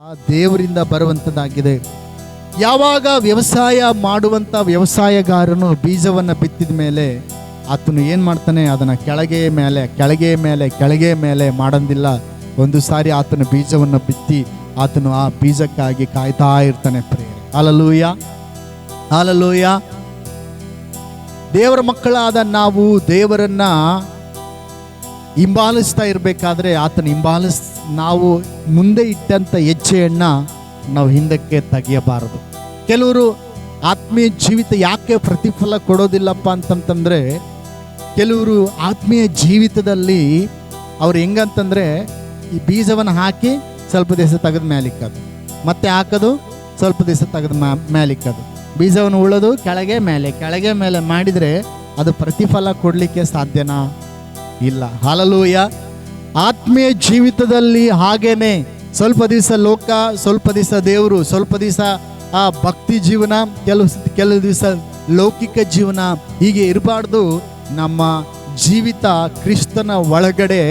ಆ ದೇವರಿಂದ ಬರುವಂಥದ್ದಾಗಿದೆ. ಯಾವಾಗ ವ್ಯವಸಾಯ ಮಾಡುವಂಥ ವ್ಯವಸಾಯಗಾರನು ಬೀಜವನ್ನು ಬಿತ್ತಿದ ಮೇಲೆ ಆತನು ಏನು ಮಾಡ್ತಾನೆ, ಅದನ್ನು ಕೆಳಗೆ ಮೇಲೆ ಮಾಡಂದಿಲ್ಲ. ಒಂದು ಸಾರಿ ಆತನ ಬೀಜವನ್ನು ಬಿತ್ತಿ ಆತನು ಆ ಬೀಜಕ್ಕಾಗಿ ಕಾಯ್ತಾ ಇರ್ತಾನೆ. ಪ್ರೇರೆ ಹಲ್ಲೆಲೂಯ, ಹಲ್ಲೆಲೂಯ. ದೇವರ ಮಕ್ಕಳಾದ ನಾವು ದೇವರನ್ನ ಹಿಂಬಾಲಿಸ್ತಾ ಇರಬೇಕಾದ್ರೆ ನಾವು ಮುಂದೆ ಇಟ್ಟಂಥ ಹೆಜ್ಜೆಯನ್ನ ನಾವು ಹಿಂದಕ್ಕೆ ತೆಗೆಯಬಾರದು. ಕೆಲವರು ಆತ್ಮೀಯ ಜೀವಿತ ಯಾಕೆ ಪ್ರತಿಫಲ ಕೊಡೋದಿಲ್ಲಪ್ಪ ಅಂತಂತಂದ್ರೆ, ಕೆಲವರು ಆತ್ಮೀಯ ಜೀವಿತದಲ್ಲಿ ಅವ್ರು ಹೆಂಗಂತಂದ್ರೆ ಈ ಬೀಜವನ್ನು ಹಾಕಿ ಸ್ವಲ್ಪ ದಿವಸ ತೆಗೆದು ಮೇಲಿಕ್ಕದು, ಮತ್ತೆ ಹಾಕೋದು, ಸ್ವಲ್ಪ ದಿವಸ ತೆಗೆದು ಮೇಲಿಕ್ಕದು, ಬೀಜವನ್ನು ಉಳೋದು ಕೆಳಗೆ ಮೇಲೆ ಮಾಡಿದರೆ ಅದು ಪ್ರತಿಫಲ ಕೊಡಲಿಕ್ಕೆ ಸಾಧ್ಯನಾ? ಇಲ್ಲ. ಹಲ್ಲೆಲೂಯ. ಆತ್ಮೀಯ ಜೀವಿತದಲ್ಲಿ ಹಾಗೇನೆ ಸ್ವಲ್ಪ ದಿವಸ ಲೋಕ, ಸ್ವಲ್ಪ ದಿವಸ ದೇವರು, ಸ್ವಲ್ಪ ದಿವಸ ಆ ಭಕ್ತಿ ಜೀವನ, ಕೆಲವು ದಿವಸ ಲೌಕಿಕ ಜೀವನ, ಹೀಗೆ ಇರಬಾರ್ದು. ನಮ್ಮ ಜೀವಿತ ಕ್ರಿಸ್ತನ ಒಳಗಡೆ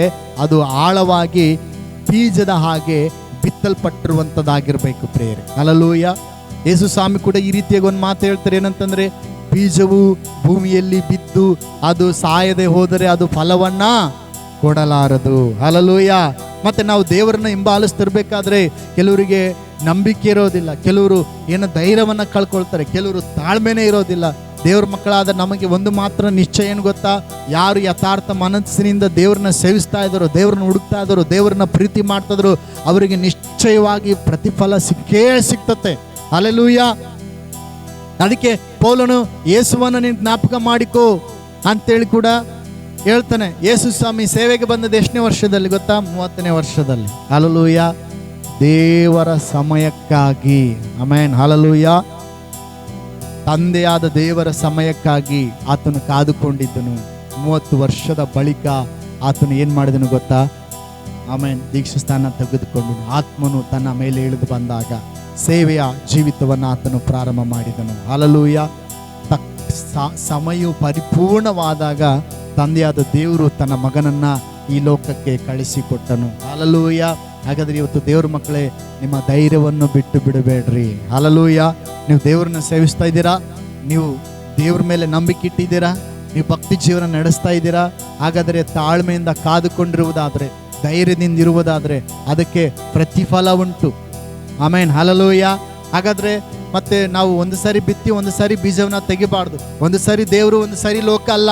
ಅದು ಆಳವಾಗಿ ಬೀಜದ ಹಾಗೆ ಬಿತ್ತಲ್ಪಟ್ಟಿರುವಂಥದ್ದಾಗಿರ್ಬೇಕು. ಪ್ರೇರೆ ಹಲ್ಲೆಲೂಯ. ಯೇಸು ಸ್ವಾಮಿ ಕೂಡ ಈ ರೀತಿಯಾಗಿ ಒಂದು ಮಾತು ಹೇಳ್ತಾರೆ, ಏನಂತಂದ್ರೆ, ಬೀಜವು ಭೂಮಿಯಲ್ಲಿ ಬಿದ್ದು ಅದು ಸಾಯದೆ ಹೋದರೆ ಅದು ಫಲವನ್ನ ಕೊಡಲಾರದು. ಹಲ್ಲೆಲೂಯ. ಮತ್ತೆ ನಾವು ದೇವರನ್ನ ಹಿಂಬಾಲಿಸ್ತಿರ್ಬೇಕಾದ್ರೆ ಕೆಲವರಿಗೆ ನಂಬಿಕೆ ಇರೋದಿಲ್ಲ, ಕೆಲವರು ಏನೋ ಧೈರ್ಯವನ್ನ ಕಳ್ಕೊಳ್ತಾರೆ, ಕೆಲವರು ತಾಳ್ಮೆನೇ ಇರೋದಿಲ್ಲ. ದೇವ್ರ ಮಕ್ಕಳಾದ ನಮಗೆ ಒಂದು ಮಾತ್ರ ನಿಶ್ಚಯ ಏನು ಗೊತ್ತಾ? ಯಾರು ಯಥಾರ್ಥ ಮನಸ್ಸಿನಿಂದ ದೇವ್ರನ್ನ ಸೇವಿಸ್ತಾ ಇದ್ದಾರೋ, ದೇವ್ರನ್ನ ಹುಡುಕ್ತಾ ಇದ್ದಾರೋ, ದೇವ್ರನ್ನ ಪ್ರೀತಿ ಮಾಡ್ತಾ ಇದ್ರು, ಅವರಿಗೆ ನಿಶ್ಚಯವಾಗಿ ಪ್ರತಿಫಲ ಸಿಗ್ತತೆ. ಹಲ್ಲೆಲೂಯ. ಅದಕ್ಕೆ ಪೌಲನು ಯೇಸುವನ್ನ ನೀನು ಜ್ಞಾಪಕ ಮಾಡಿಕೋ ಅಂತೇಳಿ ಕೂಡ ಹೇಳ್ತಾನೆ. ಯೇಸು ಸ್ವಾಮಿ ಸೇವೆಗೆ ಬಂದದ್ದು ಎಷ್ಟನೇ ವರ್ಷದಲ್ಲಿ ಗೊತ್ತಾ? 30ನೇ ವರ್ಷದಲ್ಲಿ. ಹಲ್ಲೆಲೂಯ. ದೇವರ ಸಮಯಕ್ಕಾಗಿ, ಆಮೆನ್, ಹಲ್ಲೆಲೂಯ. ತಂದೆಯಾದ ದೇವರ ಸಮಯಕ್ಕಾಗಿ ಆತನು ಕಾದುಕೊಂಡಿದ್ದನು. 30 ವರ್ಷದ ಬಳಿಕ ಆತನು ಏನು ಮಾಡಿದನು ಗೊತ್ತಾ? ಆಮೆನ್, ದೀಕ್ಷಾಸ್ಥಾನ ತೆಗೆದುಕೊಂಡನು. ಆತ್ಮನು ತನ್ನ ಮೇಲೆ ಇಳಿದು ಬಂದಾಗ ಸೇವೆಯ ಜೀವಿತವನ್ನು ಆತನು ಪ್ರಾರಂಭ ಮಾಡಿದನು. ಹಲ್ಲೆಲೂಯ. ಸಮಯವು ಪರಿಪೂರ್ಣವಾದಾಗ ತಂದೆಯಾದ ದೇವರು ತನ್ನ ಮಗನನ್ನ ಈ ಲೋಕಕ್ಕೆ ಕಳಿಸಿಕೊಟ್ಟನು. ಹಲ್ಲೆಲೂಯ. ಹಾಗಾದ್ರೆ ಇವತ್ತು ದೇವ್ರ ಮಕ್ಕಳೇ, ನಿಮ್ಮ ಧೈರ್ಯವನ್ನು ಬಿಟ್ಟು ಬಿಡಬೇಡ್ರಿ. ಹಲ್ಲೆಲೂಯ. ನೀವು ದೇವ್ರನ್ನ ಸೇವಿಸ್ತಾ ಇದ್ದೀರಾ, ನೀವು ದೇವ್ರ ಮೇಲೆ ನಂಬಿಕೆ ಇಟ್ಟಿದ್ದೀರಾ, ನೀವು ಭಕ್ತಿ ಜೀವನ ನಡೆಸ್ತಾ ಇದ್ದೀರಾ, ಹಾಗಾದರೆ ತಾಳ್ಮೆಯಿಂದ ಕಾದುಕೊಂಡಿರುವುದಾದ್ರೆ, ಧೈರ್ಯದಿಂದ ಇರುವುದಾದ್ರೆ ಅದಕ್ಕೆ ಪ್ರತಿಫಲ ಉಂಟು. Amen, hallelujah. ಹಾಗಾದ್ರೆ ಮತ್ತೆ ನಾವು ಒಂದು ಸಾರಿ ಬಿತ್ತಿ ಒಂದು ಸಾರಿ ಬೀಜವನ್ನ ತೆಗಿಬಾರ್ದು. ಒಂದು ಸಾರಿ ದೇವರು, ಒಂದು ಸಾರಿ ಲೋಕ ಅಲ್ಲ.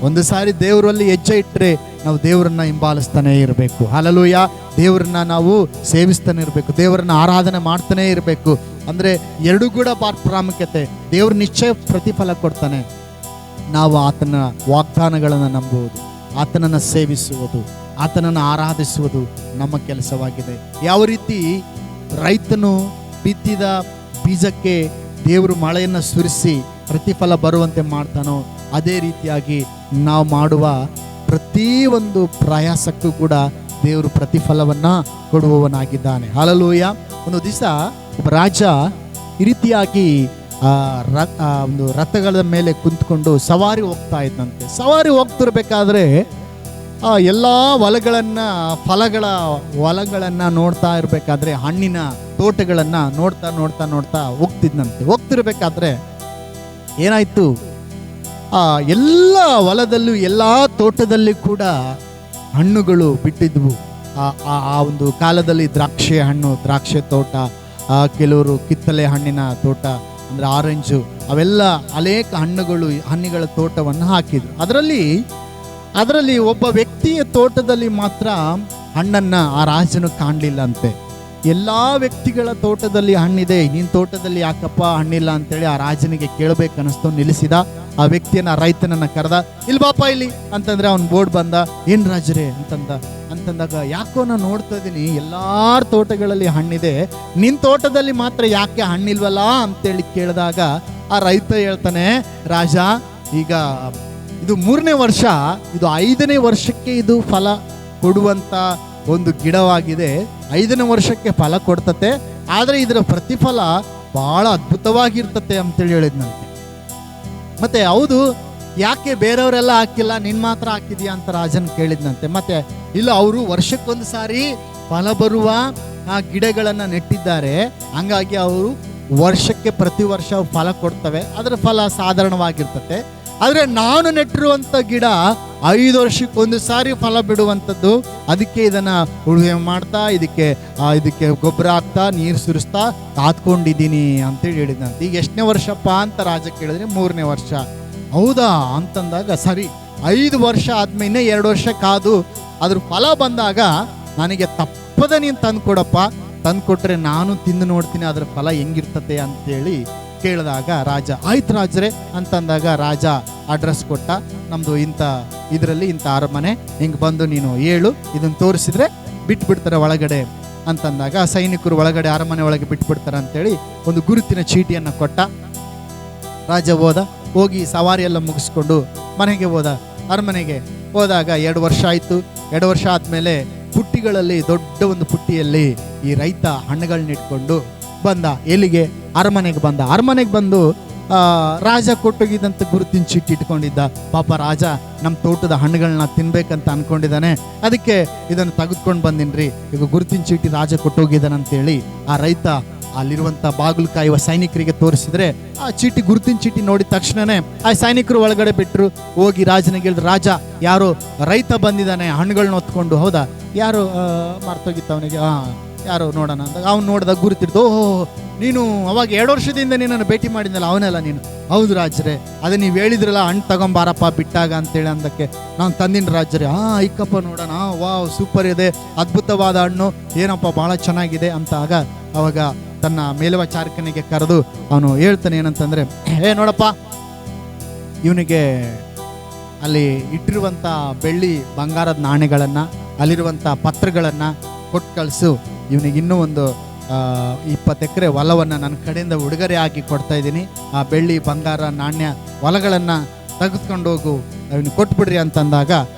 ಒಂದು ಸಾರಿ ದೇವರಲ್ಲಿ ಹೆಜ್ಜೆ ಇಟ್ಟರೆ ನಾವು ದೇವರನ್ನ ಹಿಂಬಾಲಿಸ್ತಾನೆ ಇರಬೇಕು. ಹಲ್ಲೆಲೂಯ. ದೇವರನ್ನ ನಾವು ಸೇವಿಸ್ತಾನೆ ಇರಬೇಕು, ದೇವರನ್ನ ಆರಾಧನೆ ಮಾಡ್ತಾನೆ ಇರಬೇಕು. ಅಂದ್ರೆ ಎರಡೂ ಕೂಡ ಪ್ರಾಮುಖ್ಯತೆ. ದೇವ್ರ ನಿಶ್ಚಯ ಪ್ರತಿಫಲ ಕೊಡ್ತಾನೆ. ನಾವು ಆತನ ವಾಗ್ದಾನಗಳನ್ನು ನಂಬುವುದು, ಆತನನ್ನು ಸೇವಿಸುವುದು, ಆತನನ್ನು ಆರಾಧಿಸುವುದು ನಮ್ಮ ಕೆಲಸವಾಗಿದೆ. ಯಾವ ರೀತಿ ರೈತನು ಬಿತ್ತಿದ ಬೀಜಕ್ಕೆ ದೇವರು ಮಳೆಯನ್ನು ಸುರಿಸಿ ಪ್ರತಿಫಲ ಬರುವಂತೆ ಮಾಡ್ತಾನೋ, ಅದೇ ರೀತಿಯಾಗಿ ನಾವು ಮಾಡುವ ಪ್ರತಿಯೊಂದು ಪ್ರಯಾಸಕ್ಕೂ ಕೂಡ ದೇವರು ಪ್ರತಿಫಲವನ್ನ ಕೊಡುವವನಾಗಿದ್ದಾನೆ. ಹಲ್ಲೆಲೂಯ. ಒಂದು ದಿವಸ ಒಬ್ಬ ರಾಜ ಈ ರೀತಿಯಾಗಿ ಒಂದು ರಥಗಳ ಮೇಲೆ ಕುಂತ್ಕೊಂಡು ಸವಾರಿ ಹೋಗ್ತಾ ಇದ್ದಂತೆ. ಸವಾರಿ ಹೋಗ್ತಿರ್ಬೇಕಾದ್ರೆ ಎಲ್ಲ ಹೊಲಗಳನ್ನು ನೋಡ್ತಾ ಇರಬೇಕಾದ್ರೆ, ಹಣ್ಣಿನ ತೋಟಗಳನ್ನು ನೋಡ್ತಾ ಹೋಗ್ತಿರ್ಬೇಕಾದ್ರೆ ಏನಾಯ್ತು, ಎಲ್ಲ ಹೊಲದಲ್ಲೂ ಎಲ್ಲ ತೋಟದಲ್ಲಿ ಕೂಡ ಹಣ್ಣುಗಳು ಬಿಟ್ಟಿದ್ವು. ಆ ಒಂದು ಕಾಲದಲ್ಲಿ ದ್ರಾಕ್ಷೆ ತೋಟ, ಕೆಲವರು ಕಿತ್ತಳೆ ಹಣ್ಣಿನ ತೋಟ ಅಂದ್ರೆ ಆರೆಂಜು, ಅವೆಲ್ಲ ಅನೇಕ ಹಣ್ಣುಗಳ ತೋಟವನ್ನು ಹಾಕಿದ್ರು. ಅದರಲ್ಲಿ ಒಬ್ಬ ವ್ಯಕ್ತಿಯ ತೋಟದಲ್ಲಿ ಮಾತ್ರ ಹಣ್ಣನ್ನ ಆ ರಾಜನು ಕಾಣಲಿಲ್ಲ ಅಂತೆ. ಎಲ್ಲ ವ್ಯಕ್ತಿಗಳ ತೋಟದಲ್ಲಿ ಹಣ್ಣಿದೆ, ನಿನ್ನ ತೋಟದಲ್ಲಿ ಯಾಕಪ್ಪ ಹಣ್ಣಿಲ್ಲ ಅಂತೇಳಿ ಆ ರಾಜನಿಗೆ ಕೇಳಬೇಕನ್ನಿಸ್ತು. ನಿಲ್ಲಿಸಿದ ಆ ವ್ಯಕ್ತಿಯನ್ನ, ರೈತನನ್ನ ಕರೆದ. ಇಲ್ಲಿ ಬಾಪ ಇಲ್ಲಿ ಅಂತಂದ್ರೆ ಅವನ್ ಬೋರ್ಡ್ ಬಂದ. ಏನ್ ರಾಜರೇ ಅಂತಂದಾಗ, ಯಾಕೋ ನಾನು ನೋಡ್ತಾ ಇದ್ದೀನಿ ಎಲ್ಲಾರ ತೋಟಗಳಲ್ಲಿ ಹಣ್ಣಿದೆ, ನಿನ್ನ ತೋಟದಲ್ಲಿ ಮಾತ್ರ ಯಾಕೆ ಹಣ್ಣಿಲ್ವಲ್ಲ ಅಂತೇಳಿ ಕೇಳಿದಾಗ ಆ ರೈತ ಹೇಳ್ತಾನೆ, ರಾಜ, ಈಗ ಇದು 3ನೇ ವರ್ಷ, ಇದು 5ನೇ ವರ್ಷಕ್ಕೆ ಇದು ಫಲ ಕೊಡುವಂತ ಒಂದು ಗಿಡವಾಗಿದೆ. 5ನೇ ವರ್ಷಕ್ಕೆ ಫಲ ಕೊಡ್ತತೆ, ಆದ್ರೆ ಇದರ ಪ್ರತಿಫಲ ಬಹಳ ಅದ್ಭುತವಾಗಿರ್ತತೆ ಅಂತೇಳಿ ಹೇಳಿದ್ನಂತೆ. ಮತ್ತೆ ಹೌದು, ಯಾಕೆ ಬೇರೆಯವರೆಲ್ಲ ಹಾಕಿಲ್ಲ, ನಿನ್ ಮಾತ್ರ ಹಾಕಿದ್ಯಾ ಅಂತ ರಾಜನ್ ಕೇಳಿದ್ನಂತೆ. ಮತ್ತೆ ಇಲ್ಲ, ಅವರು ವರ್ಷಕ್ಕೊಂದು ಸಾರಿ ಫಲ ಬರುವ ಆ ಗಿಡಗಳನ್ನು ನೆಟ್ಟಿದ್ದಾರೆ. ಹಂಗಾಗಿ ಅವರು ವರ್ಷಕ್ಕೆ ಪ್ರತಿ ವರ್ಷ ಫಲ ಕೊಡ್ತವೆ. ಅದರ ಫಲ ಸಾಧಾರಣವಾಗಿರ್ತತೆ. ಆದರೆ ನಾನು ನೆಟ್ಟಿರುವಂಥ ಗಿಡ 5 ವರ್ಷಕ್ಕೊಂದು ಸಾರಿ ಫಲ ಬಿಡುವಂಥದ್ದು. ಅದಕ್ಕೆ ಇದನ್ನು ಉಳುಮೆ ಮಾಡ್ತಾ ಇದಕ್ಕೆ ಗೊಬ್ಬರ ಹಾಕ್ತಾ ನೀರು ಸುರಿಸ್ತಾ ಕಾತ್ಕೊಂಡಿದ್ದೀನಿ ಅಂತೇಳಿ ಹೇಳಿದಂತೆ. ಈಗ ಎಷ್ಟನೇ ವರ್ಷಪ್ಪ ಅಂತ ರಾಜ ಕೇಳಿದ್ರೆ 3ನೇ ವರ್ಷ. ಹೌದಾ ಅಂತಂದಾಗ ಸರಿ, 5 ವರ್ಷ ಆದ್ಮೇಲೆ ಇನ್ನೇ 2 ವರ್ಷ ಕಾದು ಅದ್ರ ಫಲ ಬಂದಾಗ ನನಗೆ ತಪ್ಪದೆ ನೀನು ತಂದುಕೊಡಪ್ಪ, ತಂದುಕೊಟ್ರೆ ನಾನು ತಿಂದು ನೋಡ್ತೀನಿ ಅದರ ಫಲ ಹೆಂಗಿರ್ತತೆ ಅಂತೇಳಿ ಕೇಳಿದಾಗ ರಾಜ ಆಯ್ತು ರಾಜರೇ ಅಂತಂದಾಗ ರಾಜ ಅಡ್ರೆಸ್ ಕೊಟ್ಟ. ನಮ್ಮದು ಇಂಥ ಅರಮನೆ, ಹಿಂಗೆ ಬಂದು ನೀನು ಹೇಳು, ಇದನ್ನು ತೋರಿಸಿದ್ರೆ ಬಿಟ್ಬಿಡ್ತಾರೆ ಒಳಗಡೆ ಅಂತಂದಾಗ ಸೈನಿಕರು ಒಳಗಡೆ ಅರಮನೆ ಒಳಗೆ ಬಿಟ್ಬಿಡ್ತಾರೆ ಅಂತೇಳಿ ಒಂದು ಗುರುತಿನ ಚೀಟಿಯನ್ನು ಕೊಟ್ಟ. ರಾಜ ಹೋಗಿ ಸವಾರಿ ಎಲ್ಲ ಮುಗಿಸ್ಕೊಂಡು ಮನೆಗೆ ಹೋದ. ಅರಮನೆಗೆ ಹೋದಾಗ 2 ವರ್ಷ ಆಯಿತು. 2 ವರ್ಷ ಆದಮೇಲೆ ಪುಟ್ಟಿಗಳಲ್ಲಿ ದೊಡ್ಡ ಒಂದು ಪುಟ್ಟಿಯಲ್ಲಿ ಈ ರೈತ ಹಣ್ಣುಗಳನ್ನ ಇಟ್ಕೊಂಡು ಬಂದ. ಎಲ್ಲಿಗೆ? ಅರಮನೆಗೆ ಬಂದ. ಅರಮನೆಗೆ ಬಂದು ರಾಜ ಕೊಟ್ಟೋಗಿದ್ದಂತ ಗುರುತಿನ ಚೀಟಿ ಇಟ್ಕೊಂಡಿದ್ದ. ಪಾಪ ರಾಜ ನಮ್ಮ ತೋಟದ ಹಣ್ಣುಗಳನ್ನ ತಿನ್ಬೇಕಂತ ಅನ್ಕೊಂಡಿದ್ದಾನೆ, ಅದಕ್ಕೆ ಇದನ್ನು ತೆಗೆದುಕೊಂಡು ಬಂದಿನ್ರಿ, ಈಗ ಗುರುತಿನ ಚೀಟಿ ರಾಜ ಕೊಟ್ಟೋಗಿದ್ದಾನಂತೇಳಿ ಆ ರೈತ ಅಲ್ಲಿರುವಂಥ ಬಾಗಿಲು ಕಾಯುವ ಸೈನಿಕರಿಗೆ ತೋರಿಸಿದ್ರೆ ಆ ಚೀಟಿ, ಗುರುತಿನ ಚೀಟಿ ನೋಡಿದ ತಕ್ಷಣನೇ ಆ ಸೈನಿಕರು ಒಳಗಡೆ ಬಿಟ್ಟರು. ಹೋಗಿ ರಾಜನಿಗೆ ಹೇಳಿದ್ರು, ರಾಜ ಯಾರೋ ರೈತ ಬಂದಿದ್ದಾನೆ ಹಣ್ಣುಗಳನ್ನ ಹೊತ್ಕೊಂಡು. ಹೌದಾ, ಯಾರು ಮರ್ತೋಗಿತ್ತು ಅವನಿಗೆ? ಯಾರು ನೋಡೋಣ ಅಂದಾಗ ಅವ್ನು ನೋಡಿದಾಗ ಗುರುತಿಡ್ದು, ಓಹೋ ನೀನು ಅವಾಗ 2 ವರ್ಷದಿಂದ ನೀನನ್ನು ಭೇಟಿ ಮಾಡಿದ್ನಲ್ಲ ಅವನೆಲ್ಲ ನೀನು? ಹೌದು ರಾಜರೇ, ಅದೇ ನೀವು ಹೇಳಿದ್ರಲ್ಲ ಹಣ್ಣು ತಗೊಂಬಾರಪ್ಪ ಬಿಟ್ಟಾಗ ಅಂತೇಳಿ ಅಂದಕ್ಕೆ ನಾನು ತಂದಿನ ರಾಜರೇ. ಇಕ್ಕಪ್ಪ ನೋಡೋಣ, ವಾವ್ ಸೂಪರ್ ಇದೆ, ಅದ್ಭುತವಾದ ಹಣ್ಣು, ಏನಪ್ಪ ಭಾಳ ಚೆನ್ನಾಗಿದೆ ಅಂತ. ಅವಾಗ ತನ್ನ ಮೇಲ್ವಿಚಾರಕನಿಗೆ ಕರೆದು ಅವನು ಹೇಳ್ತಾನೆ ಏನಂತಂದ್ರೆ, ನೋಡಪ್ಪ ಇವನಿಗೆ ಅಲ್ಲಿ ಇಟ್ಟಿರುವಂಥ ಬೆಳ್ಳಿ ಬಂಗಾರದ ನಾಣ್ಯಗಳನ್ನು, ಅಲ್ಲಿರುವಂಥ ಪತ್ರಗಳನ್ನು ಕೊಟ್ಟು ಕಳಿಸು. ಇವನಿಗೆ ಇನ್ನೂ ಒಂದು 20 ಎಕರೆ ಹೊಲವನ್ನು ನನ್ನ ಕಡೆಯಿಂದ ಉಡುಗೊರೆ ಆಗಿ ಕೊಡ್ತಾ ಇದ್ದೀನಿ. ಆ ಬೆಳ್ಳಿ ಬಂಗಾರ ನಾಣ್ಯ ಹೊಲಗಳನ್ನು ತೆಗೆದುಕೊಂಡು ಹೋಗು, ಅವನಿಗೆ ಕೊಟ್ಬಿಡ್ರಿ ಅಂತಂದಾಗ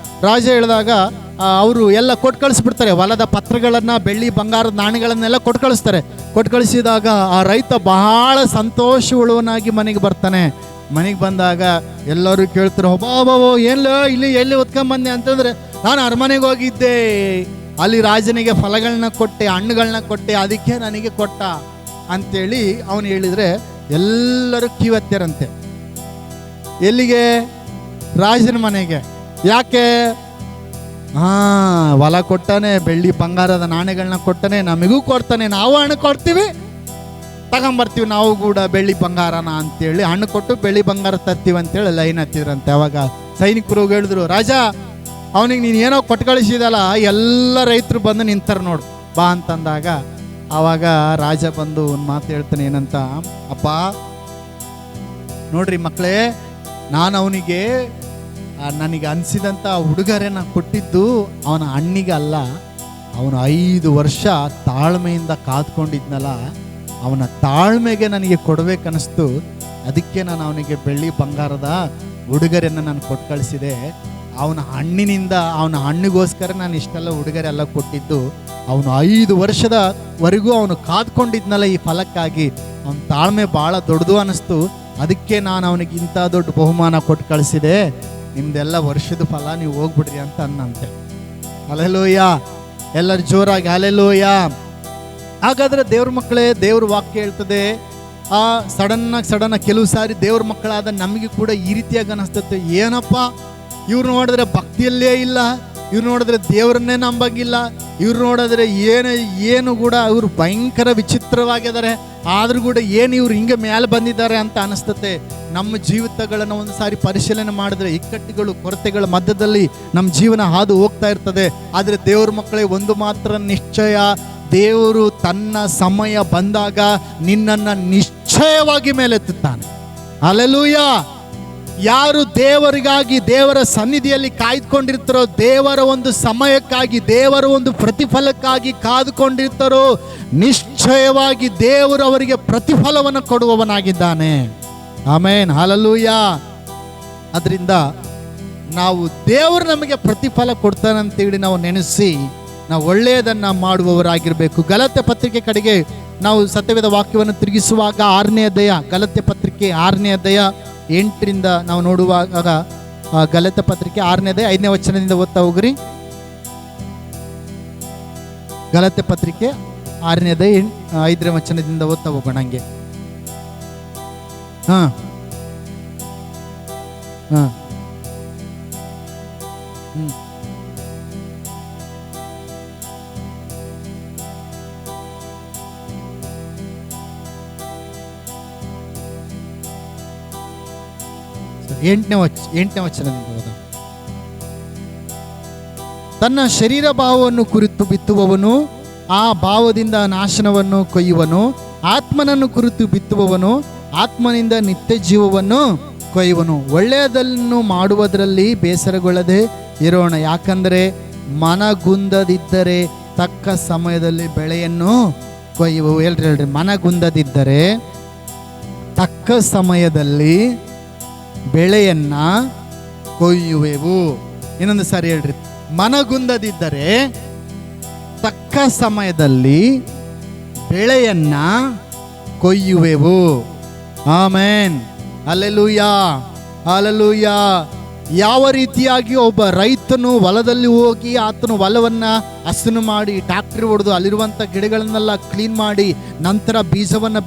ರಾಜ ಹೇಳಿದಾಗ ಅವರು ಎಲ್ಲ ಕೊಟ್ಟು ಕಳಿಸ್ಬಿಡ್ತಾರೆ. ಹೊಲದ ಪತ್ರಗಳನ್ನು, ಬೆಳ್ಳಿ ಬಂಗಾರದ ನಾಣ್ಯಗಳನ್ನೆಲ್ಲ ಕೊಟ್ಟು ಕಳಿಸ್ತಾರೆ. ಕೊಟ್ಟು ಕಳಿಸಿದಾಗ ಆ ರೈತ ಬಹಳ ಸಂತೋಷವುಳ್ಳವನಾಗಿ ಮನೆಗೆ ಬರ್ತಾನೆ. ಮನೆಗೆ ಬಂದಾಗ ಎಲ್ಲರೂ ಕೇಳ್ತಾರೆ, ಬಾಬೋ ಎಲ್ಲೋ ಇಲ್ಲಿ ಎಲ್ಲಿ ಹೊತ್ಕೊಂಬಂದೆ ಅಂತಂದ್ರೆ, ನಾನು ಅರಮನೆಗೆ ಹೋಗಿದ್ದೆ, ಅಲ್ಲಿ ರಾಜನಿಗೆ ಫಲಗಳನ್ನ ಕೊಟ್ಟೆ, ಹಣ್ಣುಗಳನ್ನ ಕೊಟ್ಟೆ, ಅದಕ್ಕೆ ನನಗೆ ಕೊಟ್ಟ ಅಂತೇಳಿ ಅವನು ಹೇಳಿದರೆ ಎಲ್ಲರೂ ಕಿವತ್ಯರಂತೆ. ಎಲ್ಲಿಗೆ? ರಾಜನ ಮನೆಗೆ. ಯಾಕೆ? ಹೊಲ ಕೊಟ್ಟಾನೆ, ಬೆಳ್ಳಿ ಬಂಗಾರದ ನಾಣ್ಯಗಳನ್ನ ಕೊಟ್ಟಾನೆ, ನಮಗೂ ಕೊಡ್ತಾನೆ, ನಾವು ಹಣ್ಣು ಕೊಡ್ತೀವಿ, ತಗೊಂಬರ್ತೀವಿ ನಾವು ಕೂಡ ಬೆಳ್ಳಿ ಬಂಗಾರನ ಅಂತೇಳಿ ಹಣ್ಣು ಕೊಟ್ಟು ಬೆಳ್ಳಿ ಬಂಗಾರ ತರ್ತೀವಿ ಅಂತೇಳಿ ಲೈನ್ ಹತ್ತಿದ್ರಂತೆ. ಅವಾಗ ಸೈನಿಕರು ಹೇಳಿದ್ರು, ರಾಜ ಅವನಿಗೆ ನೀನು ಏನೋ ಕೊಟ್ಟು ಕಳಿಸಿದಲ್ಲ, ಎಲ್ಲ ರೈತರು ಬಂದು ನಿಂತಾರೆ ನೋಡು ಬಾ ಅಂತಂದಾಗ ಆವಾಗ ರಾಜ ಬಂದು ಒಂದು ಮಾತು ಹೇಳ್ತಾನೆ, ಏನಂತ? ಅಪ್ಪ ನೋಡ್ರಿ ಮಕ್ಕಳೇ, ನಾನು ಅವನಿಗೆ ನನಗೆ ಅನಿಸಿದಂಥ ಉಡುಗೊರೆನ ಕೊಟ್ಟಿದ್ದು ಅವನ ಹಣ್ಣಿಗೆ ಅಲ್ಲ, ಅವನು 5 ವರ್ಷ ತಾಳ್ಮೆಯಿಂದ ಕಾದ್ಕೊಂಡಿದ್ನಲ್ಲ, ಅವನ ತಾಳ್ಮೆಗೆ ನನಗೆ ಕೊಡಬೇಕನ್ನಿಸ್ತು, ಅದಕ್ಕೆ ನಾನು ಅವನಿಗೆ ಬೆಳ್ಳಿ ಬಂಗಾರದ ಉಡುಗೊರೆಯನ್ನು ನಾನು ಕೊಟ್ಟು ಕಳಿಸಿದೆ. ಅವನ ಹಣ್ಣಿನಿಂದ, ಅವನ ಹಣ್ಣಿಗೋಸ್ಕರ ನಾನು ಇಷ್ಟೆಲ್ಲ ಉಡುಗೊರೆ ಎಲ್ಲ ಕೊಟ್ಟಿದ್ದು, ಅವನು 5 ವರ್ಷದವರೆಗೂ ಅವನು ಕಾದ್ಕೊಂಡಿದ್ನಲ್ಲ ಈ ಫಲಕ್ಕಾಗಿ, ಅವನ ತಾಳ್ಮೆ ಭಾಳ ದೊಡ್ಡದು ಅನ್ನಿಸ್ತು, ಅದಕ್ಕೆ ನಾನು ಅವನಿಗೆ ಇಂಥ ದೊಡ್ಡ ಬಹುಮಾನ ಕೊಟ್ಟು ಕಳಿಸಿದೆ, ನಿಮ್ದೆಲ್ಲ ವರ್ಷದ ಫಲ ನೀವು ಹೋಗ್ಬಿಡ್ರಿ ಅಂತ ಅನ್ನಂತೆ. ಹಲ್ಲೆಲೂಯಾ, ಎಲ್ಲರೂ ಜೋರಾಗಿ ಹಲ್ಲೆಲೂಯಾ. ಹಾಗಾದರೆ ದೇವ್ರ ಮಕ್ಕಳೇ, ದೇವ್ರ ವಾಕ್ಯ ಹೇಳ್ತದೆ, ಸಡನ್ ಕೆಲವು ಸಾರಿ ದೇವ್ರ ಮಕ್ಕಳಾದ ನಮಗೆ ಕೂಡ ಈ ರೀತಿಯಾಗಿ ಅನಿಸ್ತದೆ, ಏನಪ್ಪ ಇವ್ರು ನೋಡಿದ್ರೆ ಭಕ್ತಿಯಲ್ಲೇ ಇಲ್ಲ, ಇವ್ರು ನೋಡಿದ್ರೆ ದೇವರನ್ನೇ ನಂಬಂಗಿಲ್ಲ, ಇವ್ರು ನೋಡಿದ್ರೆ ಏನು ಕೂಡ ಇವರು ಭಯಂಕರ ವಿಚಿತ್ರವಾಗಿದ್ದಾರೆ, ಆದರೂ ಕೂಡ ಏನು ಇವ್ರು ಹಿಂಗೆ ಮೇಲೆ ಬಂದಿದ್ದಾರೆ ಅಂತ ಅನಿಸ್ತತೆ. ನಮ್ಮ ಜೀವಿತಗಳನ್ನು ಒಂದು ಸಾರಿ ಪರಿಶೀಲನೆ ಮಾಡಿದ್ರೆ ಇಕ್ಕಟ್ಟುಗಳು, ಕೊರತೆಗಳ ಮಧ್ಯದಲ್ಲಿ ನಮ್ಮ ಜೀವನ ಹಾದು ಹೋಗ್ತಾ ಇರ್ತದೆ. ಆದರೆ ದೇವ್ರ ಮಕ್ಕಳೇ, ಒಂದು ಮಾತ್ರ ನಿಶ್ಚಯ, ದೇವರು ತನ್ನ ಸಮಯ ಬಂದಾಗ ನಿನ್ನನ್ನು ನಿಶ್ಚಯವಾಗಿ ಮೇಲೆತ್ತುತ್ತಾನೆ. ಹಲ್ಲೆಲೂಯಾ. ಯಾರು ದೇವರಿಗಾಗಿ, ದೇವರ ಸನ್ನಿಧಿಯಲ್ಲಿ ಕಾಯ್ದುಕೊಂಡಿರ್ತಾರೋ, ದೇವರ ಒಂದು ಸಮಯಕ್ಕಾಗಿ, ದೇವರ ಒಂದು ಪ್ರತಿಫಲಕ್ಕಾಗಿ ಕಾದುಕೊಂಡಿರ್ತಾರೋ, ನಿಶ್ಚಯವಾಗಿ ದೇವರು ಅವರಿಗೆ ಪ್ರತಿಫಲವನ್ನು ಕೊಡುವವನಾಗಿದ್ದಾನೆ. ಆಮೇನ್, ಹಲ್ಲೆಲೂಯಾ. ಅದರಿಂದ ನಾವು ದೇವರು ನಮಗೆ ಪ್ರತಿಫಲ ಕೊಡ್ತಾನಂತೇಳಿ ನಾವು ನೆನೆಸಿ ನಾವು ಒಳ್ಳೆಯದನ್ನು ಮಾಡುವವರಾಗಿರಬೇಕು. ಗಲಾತ್ಯ ಪತ್ರಿಕೆ ಕಡೆಗೆ ನಾವು ಸತ್ಯವೇದ ವಾಕ್ಯವನ್ನು ತಿರುಗಿಸುವಾಗ 6ನೇ ಅಧ್ಯಾಯ, ಗಲಾತ್ಯ ಪತ್ರಿಕೆ 6ನೇ ಅಧ್ಯಾಯ 8ರಿಂದ ನಾವು ನೋಡುವಾಗ, ಗಲಾತ್ಯ ಪತ್ರಿಕೆ 6ನೇ ಅಧ್ಯಾಯ 5ನೇ ವಚನದಿಂದ ಓದ್ತಾ ಹೋಗ್ರಿ. ಗಲಾತ್ಯ ಪತ್ರಿಕೆ 6ನೇ ಅಧ್ಯಾಯ 5ನೇ ವಚನದಿಂದ ಓದ್ತಾ ಹೋಗೋಣ ಹಂಗೆ. ಹಾ ಹಾ ಎಂಟನೇ ವಚನದಿಂದ ಓದ. ತನ್ನ ಶರೀರ ಭಾವವನ್ನು ಕುರಿತು ಬಿತ್ತುವವನು ಆ ಭಾವದಿಂದ ನಾಶನವನ್ನು ಕೊಯ್ಯುವನು. ಆತ್ಮನನ್ನು ಕುರಿತು ಬಿತ್ತುವವನು ಆತ್ಮನಿಂದ ನಿತ್ಯ ಜೀವವನ್ನು ಕೊಯ್ಯುವನು. ಒಳ್ಳೆಯದನ್ನು ಮಾಡುವುದರಲ್ಲಿ ಬೇಸರಗೊಳ್ಳದೆ ಇರೋಣ, ಯಾಕಂದರೆ ಮನಗುಂದದಿದ್ದರೆ ತಕ್ಕ ಸಮಯದಲ್ಲಿ ಬೆಳೆಯನ್ನು ಕೊಯ್ಯುವು. ಹೇಳ್ರಿ ಮನಗುಂದದಿದ್ದರೆ ತಕ್ಕ ಸಮಯದಲ್ಲಿ ಬೆಳೆಯನ್ನ ಕೊಯ್ಯುವೆವು. ಇನ್ನೊಂದು ಸಾರಿ ಹೇಳ್ರಿ, ಮನಗುಂದದಿದ್ದರೆ ತಕ್ಕ ಸಮಯದಲ್ಲಿ ಬೆಳೆಯನ್ನ ಕೊಯ್ಯುವೆವು. Amen, hallelujah, hallelujah. ಯಾವ ರೀತಿಯಾಗಿ ಒಬ್ಬ ರೈತನು ಹೊಲದಲ್ಲಿ ಹೋಗಿ ಆತನು ಹೊಲವನ್ನ ಹಸನು ಮಾಡಿ ಟ್ರಾಕ್ಟರ್ ಹೊಡೆದು ಅಲ್ಲಿರುವಂಥ ಗಿಡಗಳನ್ನೆಲ್ಲ ಕ್ಲೀನ್ ಮಾಡಿ ನಂತರ ಬೀಜವನ್ನು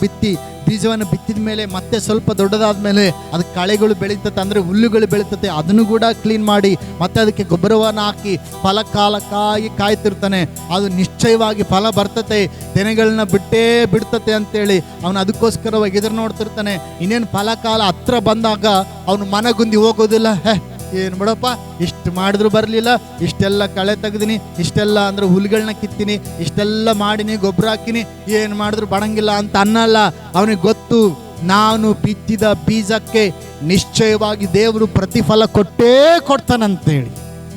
ಬಿತ್ತಿದ ಮೇಲೆ ಮತ್ತೆ ಸ್ವಲ್ಪ ದೊಡ್ಡದಾದ ಮೇಲೆ ಅದಕ್ಕೆ ಕಳೆಗಳು ಬೆಳೀತತೆ, ಅಂದರೆ ಹುಲ್ಲುಗಳು ಬೆಳೀತತೆ, ಅದನ್ನು ಕೂಡ ಕ್ಲೀನ್ ಮಾಡಿ ಮತ್ತೆ ಅದಕ್ಕೆ ಗೊಬ್ಬರವನ್ನು ಹಾಕಿ ಫಲಕಾಲಕ್ಕಾಗಿ ಕಾಯ್ತಿರ್ತಾನೆ. ಅದು ನಿಶ್ಚಯವಾಗಿ ಫಲ ಬರ್ತತೆ, ತೆನೆಗಳನ್ನ ಬಿಡ್ತತೆ ಅಂತೇಳಿ ಅವನು ಅದಕ್ಕೋಸ್ಕರವಾಗಿ ಎದುರು ನೋಡ್ತಿರ್ತಾನೆ. ಇನ್ನೇನು ಫಲಕಾಲ ಹತ್ರ ಬಂದಾಗ ಅವನು ಮನಗುಂದಿ ಹೋಗೋದಿಲ್ಲ. ಏನು ಬಿಡಪ್ಪ, ಇಷ್ಟು ಮಾಡಿದ್ರು ಬರಲಿಲ್ಲ, ಇಷ್ಟೆಲ್ಲ ಕಳೆ ತೆಗ್ದಿನಿ, ಇಷ್ಟೆಲ್ಲ ಅಂದ್ರೆ ಹುಲ್ಗಳನ್ನ ಕಿತ್ತೀನಿ, ಇಷ್ಟೆಲ್ಲ ಮಾಡಿನಿ, ಗೊಬ್ಬರ ಹಾಕಿನಿ, ಏನು ಮಾಡಿದ್ರು ಬಡಂಗಿಲ್ಲ ಅಂತ ಅನ್ನಲ್ಲ. ಅವನಿಗೆ ಗೊತ್ತು, ನಾನು ಬಿತ್ತಿದ ಬೀಜಕ್ಕೆ ನಿಶ್ಚಯವಾಗಿ ದೇವರು ಪ್ರತಿಫಲ ಕೊಟ್ಟೇ ಕೊಡ್ತಾನಂತೇಳಿ.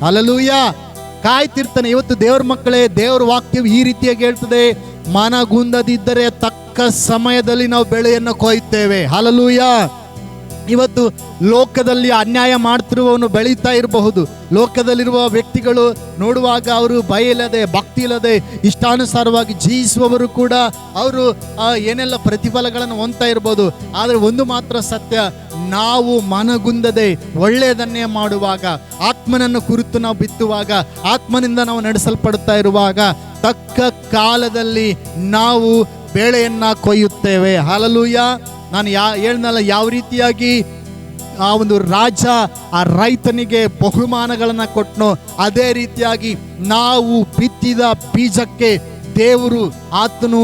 ಹಲ್ಲೆಲೂಯಾ, ಕಾಯ್ತಿರ್ತಾನೆ. ಇವತ್ತು ದೇವ್ರ ಮಕ್ಕಳೇ, ದೇವ್ರ ವಾಕ್ಯವು ಈ ರೀತಿಯಾಗಿ ಹೇಳ್ತದೆ, ಮನಗುಂದದಿದ್ದರೆ ತಕ್ಕ ಸಮಯದಲ್ಲಿ ನಾವು ಬೆಳೆಯನ್ನು ಕೊಯ್ತೇವೆ. ಹಲ್ಲೆಲೂಯಾ. ಇವತ್ತು ಲೋಕದಲ್ಲಿ ಅನ್ಯಾಯ ಮಾಡ್ತಿರುವವನು ಬೆಳೀತಾ ಇರಬಹುದು. ಲೋಕದಲ್ಲಿರುವ ವ್ಯಕ್ತಿಗಳು ನೋಡುವಾಗ ಅವರು ಭಯ ಇಲ್ಲದೆ, ಭಕ್ತಿ ಇಲ್ಲದೆ, ಇಷ್ಟಾನುಸಾರವಾಗಿ ಜೀವಿಸುವವರು ಕೂಡ ಅವರು ಏನೆಲ್ಲ ಪ್ರತಿಫಲಗಳನ್ನು ಹೊಂದ್ತಾ ಇರ್ಬೋದು. ಆದರೆ ಒಂದು ಮಾತ್ರ ಸತ್ಯ, ನಾವು ಮನಗುಂದದೆ ಒಳ್ಳೆಯದನ್ನೇ ಮಾಡುವಾಗ, ಆತ್ಮನನ್ನು ಕುರಿತು ನಾವು ಬಿತ್ತುವಾಗ, ಆತ್ಮನಿಂದ ನಾವು ನಡೆಸಲ್ಪಡ್ತಾ ಇರುವಾಗ ತಕ್ಕ ಕಾಲದಲ್ಲಿ ನಾವು ಬೆಳೆಯನ್ನ ಕೊಯ್ಯುತ್ತೇವೆ. ಹಲ್ಲೆಲೂಯಾ. ನಾನು ಹೇಳ್ನಲ್ಲ, ಯಾವ ರೀತಿಯಾಗಿ ಆ ಒಂದು ರಾಜ ಆ ರೈತನಿಗೆ ಬಹುಮಾನಗಳನ್ನು ಕೊಟ್ಟನೋ, ಅದೇ ರೀತಿಯಾಗಿ ನಾವು ಬಿತ್ತಿದ ಬೀಜಕ್ಕೆ ದೇವರು ಆತನು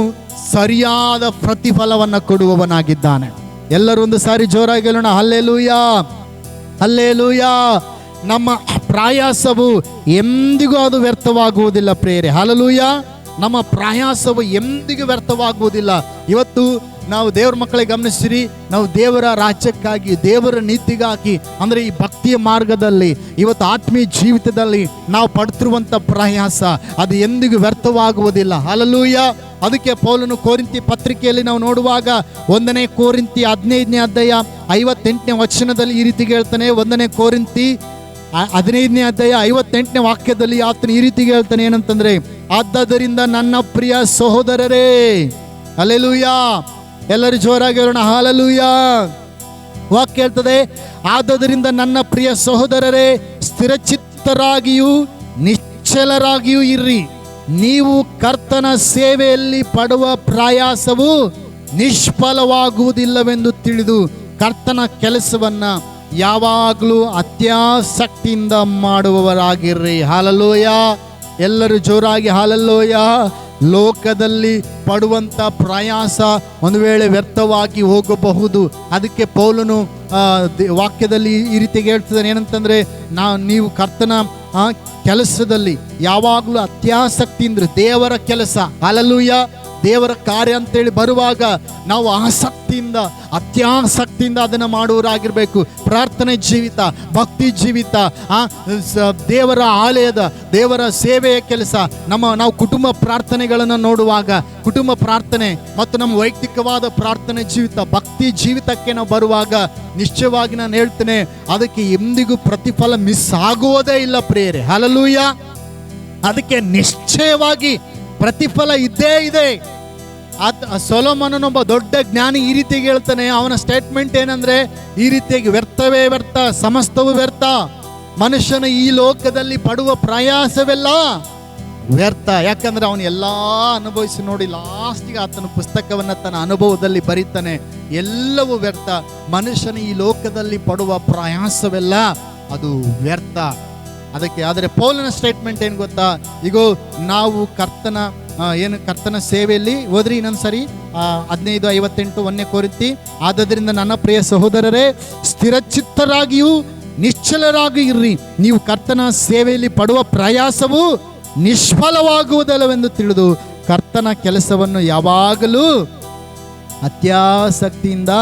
ಸರಿಯಾದ ಪ್ರತಿಫಲವನ್ನು ಕೊಡುವವನಾಗಿದ್ದಾನೆ. ಎಲ್ಲರೂ ಒಂದು ಸಾರಿ ಜೋರಾಗಿ ಹೇಳೋಣ, ಹಲ್ಲೆಲೂಯಾ, ಹಲ್ಲೆಲೂಯಾ. ನಮ್ಮ ಪ್ರಯಾಸವು ಎಂದಿಗೂ ಅದು ವ್ಯರ್ಥವಾಗುವುದಿಲ್ಲ ಪ್ರಿಯರೇ. ಹಲ್ಲೆಲೂಯಾ. ನಮ್ಮ ಪ್ರಯಾಸವು ಎಂದಿಗೂ ವ್ಯರ್ಥವಾಗುವುದಿಲ್ಲ. ಇವತ್ತು ನಾವು ದೇವರ ಮಕ್ಕಳಿಗೆ ಗಮನಿಸಿರಿ, ನಾವು ದೇವರ ರಾಜ್ಯಕ್ಕಾಗಿ, ದೇವರ ನೀತಿಗಾಗಿ, ಅಂದರೆ ಈ ಭಕ್ತಿಯ ಮಾರ್ಗದಲ್ಲಿ, ಇವತ್ತು ಆತ್ಮೀಯ ಜೀವಿತದಲ್ಲಿ ನಾವು ಪಡ್ತಿರುವಂಥ ಪ್ರಯಾಸ ಅದು ಎಂದಿಗೂ ವ್ಯರ್ಥವಾಗುವುದಿಲ್ಲ. ಹಲ್ಲೆಲೂಯಾ. ಅದಕ್ಕೆ ಪೌಲನು ಕೊರಿಂಥಿ ಪತ್ರಿಕೆಯಲ್ಲಿ ನಾವು ನೋಡುವಾಗ 1ನೇ ಕೊರಿಂಥಿ 15ನೇ ಅಧ್ಯಾಯ 58ನೇ ವಚನದಲ್ಲಿ ಈ ರೀತಿ ಹೇಳ್ತಾನೆ. 1ನೇ ಕೊರಿಂಥಿ 15ನೇ ಅಧ್ಯಾಯ 58ನೇ ವಾಕ್ಯದಲ್ಲಿ ಆತನು ಈ ರೀತಿ ಹೇಳ್ತಾನೆ, ಏನಂತಂದ್ರೆ, ಆದ್ದರಿಂದ ನನ್ನ ಪ್ರಿಯ ಸಹೋದರರೇ, ಹಲ್ಲೆಲೂಯಾ, ಎಲ್ಲರೂ ಜೋರಾಗಿ ಹೇಳೋಣ, ಹಲ್ಲೆಲೂಯಾ. ವಾಕ್ಯ ಹೇಳ್ತದೆ, ಆದ್ದರಿಂದ ನನ್ನ ಪ್ರಿಯ ಸಹೋದರರೇ, ಸ್ಥಿರಚಿತ್ತರಾಗಿಯೂ ನಿಶ್ಚಲರಾಗಿಯೂ ಇರ್ರಿ. ನೀವು ಕರ್ತನ ಸೇವೆಯಲ್ಲಿ ಪಡುವ ಪ್ರಯಾಸವು ನಿಷ್ಫಲವಾಗುವುದಿಲ್ಲವೆಂದು ತಿಳಿದು ಕರ್ತನ ಕೆಲಸವನ್ನ ಯಾವಾಗಲೂ ಅತ್ಯಾಸಕ್ತಿಯಿಂದ ಮಾಡುವವರಾಗಿರ್ರಿ. ಹಲ್ಲೆಲೂಯಾ. ಎಲ್ಲರೂ ಜೋರಾಗಿ ಹಲ್ಲೆಲೂಯಾ. ಲೋಕದಲ್ಲಿ ಪಡುವಂಥ ಪ್ರಯಾಸ ಒಂದು ವೇಳೆ ವ್ಯರ್ಥವಾಗಿ ಹೋಗಬಹುದು. ಅದಕ್ಕೆ ಪೌಲನು ವಾಕ್ಯದಲ್ಲಿ ಈ ರೀತಿಗೆ ಹೇಳ್ತಿದ್ದಾನೆ, ಏನಂತಂದರೆ, ನೀವು ಕರ್ತನ ಕೆಲಸದಲ್ಲಿ ಯಾವಾಗಲೂ ಅತ್ಯಾಸಕ್ತಿಯಿಂದ, ದೇವರ ಕೆಲಸ, ಹಲ್ಲೆಲೂಯಾ, ದೇವರ ಕಾರ್ಯ ಅಂತೇಳಿ ಬರುವಾಗ ನಾವು ಆಸಕ್ತಿಯಿಂದ, ಅತ್ಯಾಸಕ್ತಿಯಿಂದ ಅದನ್ನು ಮಾಡುವರಾಗಿರಬೇಕು. ಪ್ರಾರ್ಥನೆ ಜೀವಿತ, ಭಕ್ತಿ ಜೀವಿತ, ದೇವರ ಆಲಯದ, ದೇವರ ಸೇವೆಯ ಕೆಲಸ, ನಾವು ಕುಟುಂಬ ಪ್ರಾರ್ಥನೆಗಳನ್ನು ನೋಡುವಾಗ, ಕುಟುಂಬ ಪ್ರಾರ್ಥನೆ ಮತ್ತು ನಮ್ಮ ವೈಯಕ್ತಿಕವಾದ ಪ್ರಾರ್ಥನೆ ಜೀವಿತ, ಭಕ್ತಿ ಜೀವಿತಕ್ಕೆ ನಾವು ಬರುವಾಗ ನಿಶ್ಚಯವಾಗಿ ನಾನು ಹೇಳ್ತೇನೆ, ಅದಕ್ಕೆ ಎಂದಿಗೂ ಪ್ರತಿಫಲ ಮಿಸ್ ಆಗುವುದೇ ಇಲ್ಲ ಪ್ರಿಯರೇ. ಹಲ್ಲೆಲೂಯಾ. ಅದಕ್ಕೆ ನಿಶ್ಚಯವಾಗಿ ಪ್ರತಿಫಲ ಇದ್ದೇ ಇದೆ. ಸೊಲೊಮೋನನೊಬ್ಬ ದೊಡ್ಡ ಜ್ಞಾನಿ ಈ ರೀತಿಯಾಗಿ ಹೇಳ್ತಾನೆ. ಅವನ ಸ್ಟೇಟ್ಮೆಂಟ್ ಏನಂದ್ರೆ, ಈ ರೀತಿಯಾಗಿ ವ್ಯರ್ಥವೇ ವ್ಯರ್ಥ, ಸಮಸ್ತವೂ ವ್ಯರ್ಥ. ಮನುಷ್ಯನ ಈ ಲೋಕದಲ್ಲಿ ಪಡುವ ಪ್ರಯಾಸವೆಲ್ಲ ವ್ಯರ್ಥ. ಯಾಕಂದ್ರೆ ಅವನು ಎಲ್ಲ ಅನುಭವಿಸಿ ನೋಡಿ, ಲಾಸ್ಟಿಗೆ ಆತನ ಪುಸ್ತಕವನ್ನು ತನ್ನ ಅನುಭವದಲ್ಲಿ ಬರೀತಾನೆ, ಎಲ್ಲವೂ ವ್ಯರ್ಥ. ಮನುಷ್ಯನ ಈ ಲೋಕದಲ್ಲಿ ಪಡುವ ಪ್ರಯಾಸವೆಲ್ಲ ಅದು ವ್ಯರ್ಥ. ಅದಕ್ಕೆ ಆದರೆ ಪೌಲನ ಸ್ಟೇಟ್ಮೆಂಟ್ ಏನು ಗೊತ್ತಾ? ಈಗ ನಾವು ಕರ್ತನ ಸೇವೆಯಲ್ಲಿ ಹೋದ್ರಿ. ಇನ್ನೊಂದ್ಸರಿ 15:58 1 ಕೊರಿಂಥಿ. ಆದ್ದರಿಂದ ನನ್ನ ಪ್ರಿಯ ಸಹೋದರರೇ, ಸ್ಥಿರಚಿತ್ತರಾಗಿಯೂ ನಿಶ್ಚಲರಾಗಿ ಇರ್ರಿ. ನೀವು ಕರ್ತನ ಸೇವೆಯಲ್ಲಿ ಪಡುವ ಪ್ರಯಾಸವು ನಿಷ್ಫಲವಾಗುವುದಲ್ಲವೆಂದು ತಿಳಿದು ಕರ್ತನ ಕೆಲಸವನ್ನು ಯಾವಾಗಲೂ ಅತ್ಯಾಸಕ್ತಿಯಿಂದ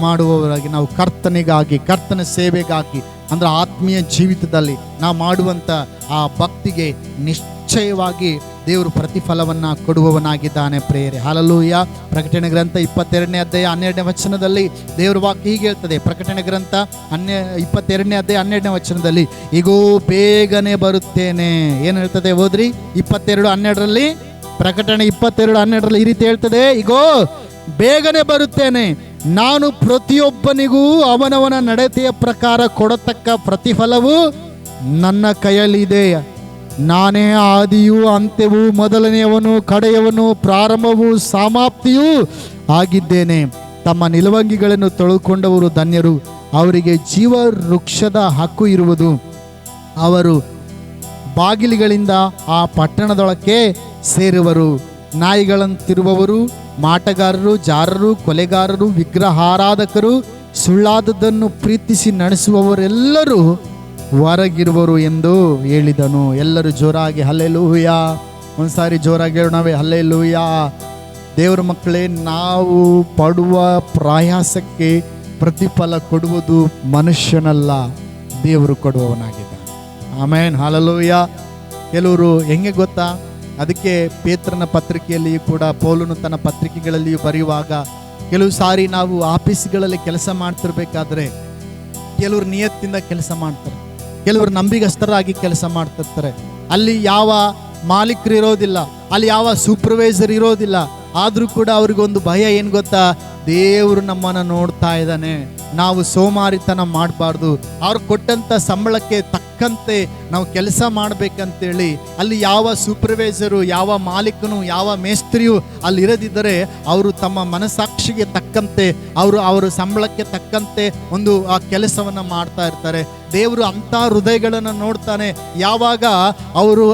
ಮಾಡುವವರಾಗಿ, ನಾವು ಕರ್ತನಿಗಾಗಿ, ಕರ್ತನ ಸೇವೆಗಾಗಿ, ಅಂದ್ರೆ ಆತ್ಮೀಯ ಜೀವಿತದಲ್ಲಿ ನಾವು ಮಾಡುವಂಥ ಆ ಭಕ್ತಿಗೆ ನಿಶ್ಚಯವಾಗಿ ದೇವರು ಪ್ರತಿಫಲವನ್ನು ಕೊಡುವವನಾಗಿದ್ದಾನೆ ಪ್ರೇರೆ. ಹಲ್ಲೆಲೂಯಾ. ಪ್ರಕಟಣೆ ಗ್ರಂಥ 22ನೇ ಅಧ್ಯಾಯ 12ನೇ ವಚನದಲ್ಲಿ ದೇವರ ವಾಕ್ಯ ಹೀಗೆ ಹೇಳ್ತದೆ. ಪ್ರಕಟಣೆ ಗ್ರಂಥ 22ನೇ ಅಧ್ಯಾಯ 12ನೇ ವಚನದಲ್ಲಿ, ಈಗೋ ಬೇಗನೆ ಬರುತ್ತೇನೆ. ಏನು ಹೇಳ್ತದೆ ಓದ್ರಿ? 22:12ರಲ್ಲಿ, ಪ್ರಕಟಣೆ 22:12ರಲ್ಲಿ ಈ ರೀತಿ ಹೇಳ್ತದೆ, ಈಗೋ ಬೇಗನೆ ಬರುತ್ತೇನೆ, ನಾನು ಪ್ರತಿಯೊಬ್ಬನಿಗೂ ಅವನವನ ನಡತೆಯ ಪ್ರಕಾರ ಕೊಡತಕ್ಕ ಪ್ರತಿಫಲವು ನನ್ನ ಕೈಯಲ್ಲಿದೆ. ನಾನೇ ಆದಿಯೂ ಅಂತ್ಯವೂ, ಮೊದಲನೆಯವನು ಕಡೆಯವನು, ಪ್ರಾರಂಭವೂ ಸಮಾಪ್ತಿಯೂ ಆಗಿದ್ದೇನೆ. ತಮ್ಮ ನಿಲುವಂಗಿಗಳನ್ನು ತೊಳೆದುಕೊಂಡವರು ಧನ್ಯರು, ಅವರಿಗೆ ಜೀವ ವೃಕ್ಷದ ಹಕ್ಕು ಇರುವುದು. ಅವರು ಬಾಗಿಲುಗಳಿಂದ ಆ ಪಟ್ಟಣದೊಳಕ್ಕೆ ಸೇರುವರು. ನಾಯಿಗಳಂತಿರುವವರು, ಮಾಟಗಾರರು, ಜಾರರು, ಕೊಲೆಗಾರರು, ವಿಗ್ರಹಾರಾಧಕರು, ಸುಳ್ಳಾದದ್ದನ್ನು ಪ್ರೀತಿಸಿ ನಡೆಸುವವರೆಲ್ಲರೂ ಹೊರಗಿರುವರು ಎಂದು ಹೇಳಿದನು. ಎಲ್ಲರೂ ಜೋರಾಗಿ ಹಲ್ಲೆಲೂಯಾ. ಒಂದ್ಸಾರಿ ಜೋರಾಗಿ ಹೇಳೋಣವೇ? ಹಲ್ಲೆಲೂಯಾ. ದೇವರ ಮಕ್ಕಳೇ, ನಾವು ಪಡುವ ಪ್ರಯಾಸಕ್ಕೆ ಪ್ರತಿಫಲ ಕೊಡುವುದು ಮನುಷ್ಯನಲ್ಲ, ದೇವರು ಕೊಡುವವನಾಗಿದ್ದಾನೆ. ಆಮೇನ್. ಹಲ್ಲೆಲೂಯಾ. ಕೆಲವರು ಹೆಂಗೆ ಗೊತ್ತಾ? ಅದಕ್ಕೆ ಪೇತ್ರನ ಪತ್ರಿಕೆಯಲ್ಲಿಯೂ ಕೂಡ, ಪೌಲನು ತನ್ನ ಪತ್ರಿಕೆಗಳಲ್ಲಿಯೂ ಬರೆಯುವಾಗ, ಕೆಲವು ಸಾರಿ ನಾವು ಆಫೀಸ್ಗಳಲ್ಲಿ ಕೆಲಸ ಮಾಡ್ತಿರ್ಬೇಕಾದ್ರೆ ಕೆಲವರು ನಿಯತ್ತಿಂದ ಕೆಲಸ ಮಾಡ್ತಾರೆ, ಕೆಲವರು ನಂಬಿಗಸ್ತರಾಗಿ ಕೆಲಸ ಮಾಡ್ತಿರ್ತಾರೆ. ಅಲ್ಲಿ ಯಾವ ಮಾಲೀಕರು ಇರೋದಿಲ್ಲ, ಅಲ್ಲಿ ಯಾವ ಸೂಪರ್ವೈಸರ್ ಇರೋದಿಲ್ಲ. ಆದರೂ ಕೂಡ ಅವ್ರಿಗೊಂದು ಭಯ, ಏನು ಗೊತ್ತಾ? ದೇವರು ನಮ್ಮನ್ನು ನೋಡ್ತಾ ಇದ್ದಾನೆ, ನಾವು ಸೋಮಾರಿತನ ಮಾಡಬಾರ್ದು, ಅವ್ರು ಕೊಟ್ಟಂಥ ಸಂಬಳಕ್ಕೆ ತಕ್ಕಂತೆ ನಾವು ಕೆಲಸ ಮಾಡಬೇಕಂತೇಳಿ ಅಲ್ಲಿ ಯಾವ ಸೂಪರ್ವೈಸರು, ಯಾವ ಮಾಲೀಕನು, ಯಾವ ಮೇಸ್ತ್ರಿಯು ಅಲ್ಲಿ ಇರದಿದ್ದರೆ ಅವರು ತಮ್ಮ ಮನಸ್ಸಾಕ್ಷಿಗೆ ತಕ್ಕಂತೆ ಅವರು ಸಂಬಳಕ್ಕೆ ತಕ್ಕಂತೆ ಒಂದು ಆ ಕೆಲಸವನ್ನು ಮಾಡ್ತಾ ಇರ್ತಾರೆ. ದೇವರು ಅಂಥ ಹೃದಯಗಳನ್ನು ನೋಡ್ತಾನೆ. ಯಾವಾಗ ಅವರು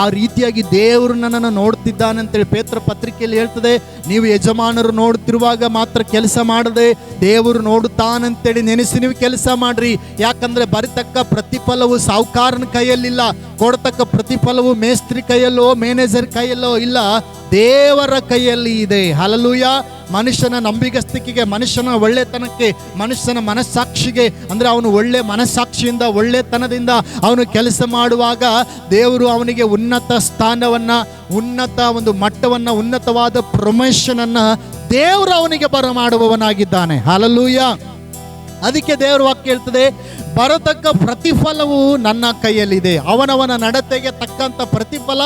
ಆ ರೀತಿಯಾಗಿ ದೇವರು ನನ್ನನ್ನು ನೋಡ್ತಿದ್ದಾನೆ ಅಂತೇಳಿ ಪೇತ್ರ ಪತ್ರಿಕೆಯಲ್ಲಿ ಹೇಳ್ತದೆ, ನೀವು ಯಜಮಾನರು ನೋಡ್ತಿರುವಾಗ ಮಾತ್ರ ಕೆಲಸ ಮಾಡದೆ ದೇವರು ನೋಡುತ್ತಾನಂತೇಳಿ ನೆನೆಸಿ ನೀವು ಕೆಲಸ ಮಾಡ್ರಿ. ಯಾಕಂದ್ರೆ ಬರತಕ್ಕ ಪ್ರತಿಫಲವು ಸಾಹುಕಾರನ ಕೈಯಲ್ಲಿಲ್ಲ, ಕೊಡತಕ್ಕ ಪ್ರತಿಫಲವು ಮೇಸ್ತ್ರಿ ಕೈಯಲ್ಲೋ ಮ್ಯಾನೇಜರ್ ಕೈಯಲ್ಲೋ ಇಲ್ಲ, ದೇವರ ಕೈಯಲ್ಲಿ ಇದೆ. ಹಲ್ಲೆಲೂಯಾ. ಮನುಷ್ಯನ ನಂಬಿಗಸ್ತಿಕೆಗೆ, ಮನುಷ್ಯನ ಒಳ್ಳೆತನಕ್ಕೆ, ಮನುಷ್ಯನ ಮನಸ್ಸಾಕ್ಷಿಗೆ, ಅಂದ್ರೆ ಅವನು ಒಳ್ಳೆ ಮನಸ್ಸಾಕ್ಷಿಯಿಂದ, ಒಳ್ಳೆತನದಿಂದ ಅವನು ಕೆಲಸ ಮಾಡುವಾಗ ದೇವರು ಅವನಿಗೆ ಉನ್ನತ ಸ್ಥಾನವನ್ನ, ಉನ್ನತ ಒಂದು ಮಟ್ಟವನ್ನ, ಉನ್ನತವಾದ ಪ್ರಮೋಷನ್ ಅನ್ನ ದೇವರು ಅವನಿಗೆ ಬರಮಾಡುವವನಾಗಿದ್ದಾನೆ. ಹಲ್ಲೆಲೂಯಾ. ಅದಕ್ಕೆ ದೇವರ ವಾಕ್ಯ ಹೇಳ್ತದೆ, ಬರತಕ್ಕ ಪ್ರತಿಫಲವು ನನ್ನ ಕೈಯಲ್ಲಿದೆ, ಅವನವನ ನಡತೆಗೆ ತಕ್ಕಂತ ಪ್ರತಿಫಲ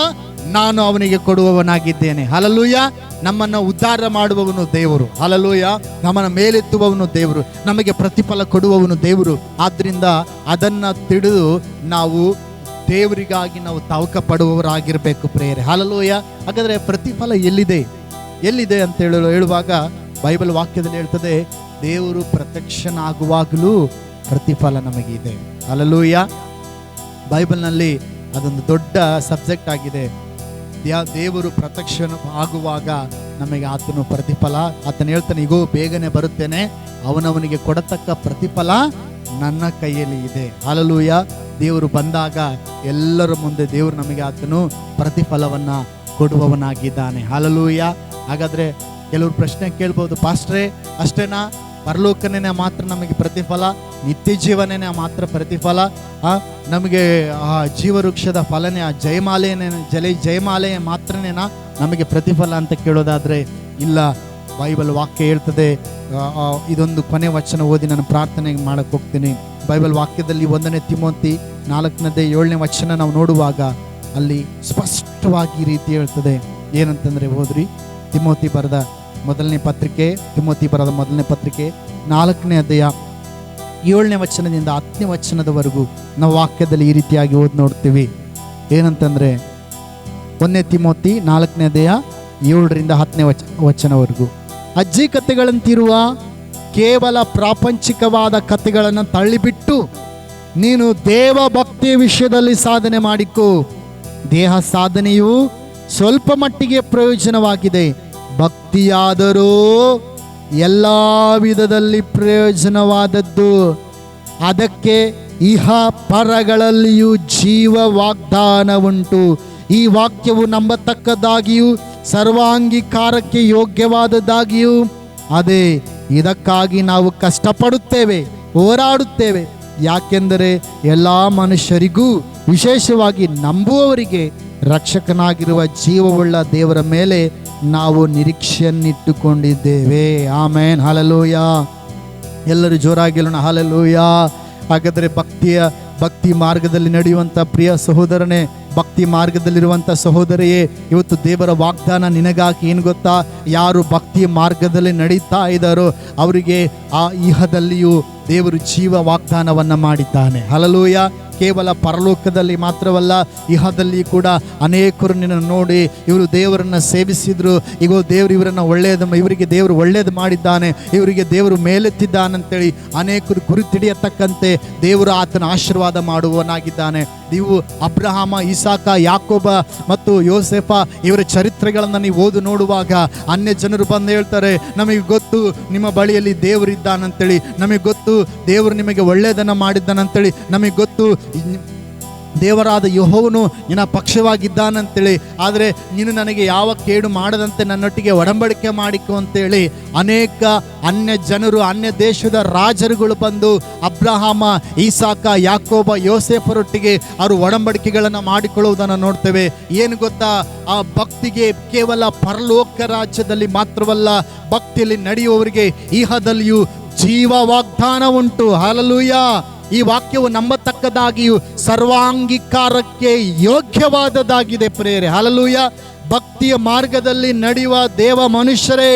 ನಾನು ಅವನಿಗೆ ಕೊಡುವವನಾಗಿದ್ದೇನೆ. ಹಲ್ಲೆಲೂಯಾ. ನಮ್ಮನ್ನು ಉದ್ಧಾರ ಮಾಡುವವನು ದೇವರು. ಹಲ್ಲೆಲೂಯಾ. ನಮ್ಮನ್ನು ಮೇಲೆತ್ತುವವನು ದೇವರು, ನಮಗೆ ಪ್ರತಿಫಲ ಕೊಡುವವನು ದೇವರು. ಆದ್ದರಿಂದ ಅದನ್ನು ತಿಳಿದು ನಾವು ದೇವರಿಗಾಗಿ ನಾವು ತವಕ ಪಡುವವರಾಗಿರಬೇಕು ಪ್ರೇರೆ. ಹಲ್ಲೆಲೂಯಾ. ಹಾಗಾದರೆ ಪ್ರತಿಫಲ ಎಲ್ಲಿದೆ ಅಂತ ಹೇಳುವಾಗ ಬೈಬಲ್ ವಾಕ್ಯದಲ್ಲಿ ಹೇಳ್ತದೆ, ದೇವರು ಪ್ರತ್ಯಕ್ಷನಾಗುವಾಗಲೂ ಪ್ರತಿಫಲ ನಮಗಿದೆ. ಹಲ್ಲೆಲೂಯಾ. ಬೈಬಲ್ನಲ್ಲಿ ಅದೊಂದು ದೊಡ್ಡ ಸಬ್ಜೆಕ್ಟ್ ಆಗಿದೆ. ದೇವರು ಪ್ರತ್ಯಕ್ಷ ಆಗುವಾಗ ನಮಗೆ ಆತನು ಪ್ರತಿಫಲ, ಆತನು ಹೇಳ್ತಾನೆ, ಈಗೋ ಬೇಗನೆ ಬರುತ್ತೇನೆ, ಅವನವನಿಗೆ ಕೊಡತಕ್ಕ ಪ್ರತಿಫಲ ನನ್ನ ಕೈಯಲ್ಲಿ ಇದೆ. ಹಲ್ಲೆಲೂಯಾ. ದೇವರು ಬಂದಾಗ ಎಲ್ಲರ ಮುಂದೆ ದೇವರು ನಮಗೆ ಆತನು ಪ್ರತಿಫಲವನ್ನ ಕೊಡುವವನಾಗಿದ್ದಾನೆ. ಹಲ್ಲೆಲೂಯಾ. ಹಾಗಾದ್ರೆ ಕೆಲವರು ಪ್ರಶ್ನೆ ಕೇಳ್ಬೋದು, ಪಾಸ್ಟ್ರೇ ಅಷ್ಟೇನಾ? ಪರಲೋಕನೇ ಮಾತ್ರ ನಮಗೆ ಪ್ರತಿಫಲ, ನಿತ್ಯ ಜೀವನೇ ಮಾತ್ರ ಪ್ರತಿಫಲ, ನಮಗೆ ಆ ಜೀವವೃಕ್ಷದ ಫಲನೇ, ಆ ಜಯಮಾಲೆ ಮಾತ್ರನೇನಾ ನಮಗೆ ಪ್ರತಿಫಲ ಅಂತ ಕೇಳೋದಾದ್ರೆ ಇಲ್ಲ. ಬೈಬಲ್ ವಾಕ್ಯ ಹೇಳ್ತದೆ, ಇದೊಂದು ಕೊನೆ ವಚನ ಓದಿ ನಾನು ಪ್ರಾರ್ಥನೆ ಮಾಡಕ್ಕೆ ಹೋಗ್ತೀನಿ. ಬೈಬಲ್ ವಾಕ್ಯದಲ್ಲಿ 1 ತಿಮೋತಿ 4:7 ವಚನ ನಾವು ನೋಡುವಾಗ ಅಲ್ಲಿ ಸ್ಪಷ್ಟವಾಗಿ ಈ ರೀತಿ ಹೇಳ್ತದೆ. ಏನಂತಂದ್ರೆ ಓದ್ರಿ, ತಿಮೋತಿ ಬರೆದ ಮೊದಲನೇ ಪತ್ರಿಕೆ 4ನೇ ಅಧ್ಯಾಯ 7ನೇ ವಚನದಿಂದ 10ನೇ ವಚನದವರೆಗೂ ನಾವು ವಾಕ್ಯದಲ್ಲಿ ಈ ರೀತಿಯಾಗಿ ಓದಿ ನೋಡ್ತೀವಿ. ಏನಂತಂದ್ರೆ, 1 ತಿಮೋತಿ 4ನೇ ಅಧ್ಯಾಯ 7ರಿಂದ 10ನೇ ವಚನವರೆಗೂ. ಅಜ್ಜಿ ಕಥೆಗಳಂತಿರುವ ಕೇವಲ ಪ್ರಾಪಂಚಿಕವಾದ ಕಥೆಗಳನ್ನು ತಳ್ಳಿಬಿಟ್ಟು ನೀನು ದೇವ ಭಕ್ತಿಯ ವಿಷಯದಲ್ಲಿ ಸಾಧನೆ ಮಾಡಿಕೊ. ದೇಹ ಸಾಧನೆಯು ಸ್ವಲ್ಪ ಮಟ್ಟಿಗೆ ಪ್ರಯೋಜನವಾಗಿದೆ, ಭಕ್ತಿಯಾದರೂ ಎಲ್ಲ ವಿಧದಲ್ಲಿ ಪ್ರಯೋಜನವಾದದ್ದು. ಅದಕ್ಕೆ ಇಹ ಪರಗಳಲ್ಲಿಯೂ ಜೀವ ವಾಗ್ದಾನ ಉಂಟು. ಈ ವಾಕ್ಯವು ನಂಬತಕ್ಕದ್ದಾಗಿಯೂ ಸರ್ವಾಂಗೀಕಾರಕ್ಕೆ ಯೋಗ್ಯವಾದದ್ದಾಗಿಯೂ ಅದೇ. ಇದಕ್ಕಾಗಿ ನಾವು ಕಷ್ಟಪಡುತ್ತೇವೆ, ಹೋರಾಡುತ್ತೇವೆ. ಯಾಕೆಂದರೆ ಎಲ್ಲ ಮನುಷ್ಯರಿಗೂ ವಿಶೇಷವಾಗಿ ನಂಬುವವರಿಗೆ ರಕ್ಷಕನಾಗಿರುವ ಜೀವವುಳ್ಳ ದೇವರ ಮೇಲೆ ನಾವು ನಿರೀಕ್ಷೆಯನ್ನಿಟ್ಟುಕೊಂಡಿದ್ದೇವೆ. ಆಮೇನ್, ಹಲ್ಲೆಲೂಯ. ಎಲ್ಲರೂ ಜೋರಾಗಿ ಹೇಳೋಣ, ಹಲ್ಲೆಲೂಯ. ಹಾಗಾದರೆ ಭಕ್ತಿ ಮಾರ್ಗದಲ್ಲಿ ನಡೆಯುವಂಥ ಪ್ರಿಯ ಸಹೋದರನೇ, ಭಕ್ತಿ ಮಾರ್ಗದಲ್ಲಿರುವಂಥ ಸಹೋದರಿಯೇ, ಇವತ್ತು ದೇವರ ವಾಗ್ದಾನ ನಿನಗಾಗಿ ಏನು ಗೊತ್ತಾ? ಯಾರು ಭಕ್ತಿ ಮಾರ್ಗದಲ್ಲಿ ನಡೀತಾ ಇದ್ದಾರೋ ಅವರಿಗೆ ಆ ಇಹದಲ್ಲಿಯೂ ದೇವರು ಜೀವ ವಾಗ್ದಾನವನ್ನು ಮಾಡಿದ್ದಾನೆ. ಹಲ್ಲೆಲೂಯ. ಕೇವಲ ಪರಲೋಕದಲ್ಲಿ ಮಾತ್ರವಲ್ಲ, ಇಹದಲ್ಲಿ ಕೂಡ ಅನೇಕರು ನಿನ್ನನ್ನು ನೋಡಿ ಇವರು ದೇವರನ್ನು ಸೇವಿಸಿದ್ರು, ಈಗ ದೇವರು ಇವರಿಗೆ ದೇವರು ಒಳ್ಳೇದು ಮಾಡಿದ್ದಾನೆ, ಇವರಿಗೆ ದೇವರು ಮೇಲೆತ್ತಿದ್ದಾನಂತೇಳಿ ಅನೇಕರು ಗುರುತಿಡಿಯತಕ್ಕಂತೆ ದೇವರು ಆತನ ಆಶೀರ್ವಾದ ಮಾಡುವವನಾಗಿದ್ದಾನೆ. ನೀವು ಅಬ್ರಹಾಮ, ಇಸಾಕ, ಯಾಕೋಬ ಮತ್ತು ಯೋಸೇಫ ಇವರ ಚರಿತ್ರೆಗಳನ್ನು ನೀವು ಓದು ನೋಡುವಾಗ ಅನ್ಯ ಜನರು ಬಂದು ಹೇಳ್ತಾರೆ, ನಮಗೆ ಗೊತ್ತು ನಿಮ್ಮ ಬಳಿಯಲ್ಲಿ ದೇವರಿದ್ದಾನಂತೇಳಿ, ನಮಗೆ ಗೊತ್ತು ದೇವರು ನಿಮಗೆ ಒಳ್ಳೆಯದನ್ನು ಮಾಡಿದ್ದಾನಂತೇಳಿ, ನಮಗೆ ಗೊತ್ತು ದೇವರಾದ ಯೆಹೋವನು ನಿನ್ನ ಪಕ್ಷವಾಗಿದ್ದಾನಂತೇಳಿ, ಆದರೆ ನೀನು ನನಗೆ ಯಾವ ಕೇಡು ಮಾಡದಂತೆ ನನ್ನೊಟ್ಟಿಗೆ ಒಡಂಬಡಿಕೆ ಮಾಡಿಕೊ ಅಂತೇಳಿ ಅನೇಕ ಅನ್ಯ ಜನರು, ಅನ್ಯ ದೇಶದ ರಾಜರುಗಳು ಬಂದು ಅಬ್ರಹಾಮ, ಇಸಾಕ, ಯಾಕೋಬ, ಯೋಸೇಫರೊಟ್ಟಿಗೆ ಅವರು ಒಡಂಬಡಿಕೆಗಳನ್ನು ಮಾಡಿಕೊಳ್ಳುವುದನ್ನು ನೋಡ್ತೇವೆ. ಏನು ಗೊತ್ತಾ? ಆ ಭಕ್ತಿಗೆ ಕೇವಲ ಪರಲೋಕ ರಾಜ್ಯದಲ್ಲಿ ಮಾತ್ರವಲ್ಲ, ಭಕ್ತಿಯಲ್ಲಿ ನಡೆಯುವವರಿಗೆ ಇಹದಲ್ಲಿಯೂ ಜೀವ ವಾಗ್ದಾನ ಉಂಟು. ಹಲ್ಲೆಲೂಯ. ಈ ವಾಕ್ಯವು ನಂಬತಕ್ಕದಾಗಿಯೂ ಸರ್ವಾಂಗೀಕಾರಕ್ಕೆ ಯೋಗ್ಯವಾದದ್ದಾಗಿದೆ ಪ್ರಿಯರೇ. ಹಲ್ಲೆಲೂಯ. ಭಕ್ತಿಯ ಮಾರ್ಗದಲ್ಲಿ ನಡೆಯುವ ದೇವ ಮನುಷ್ಯರೇ,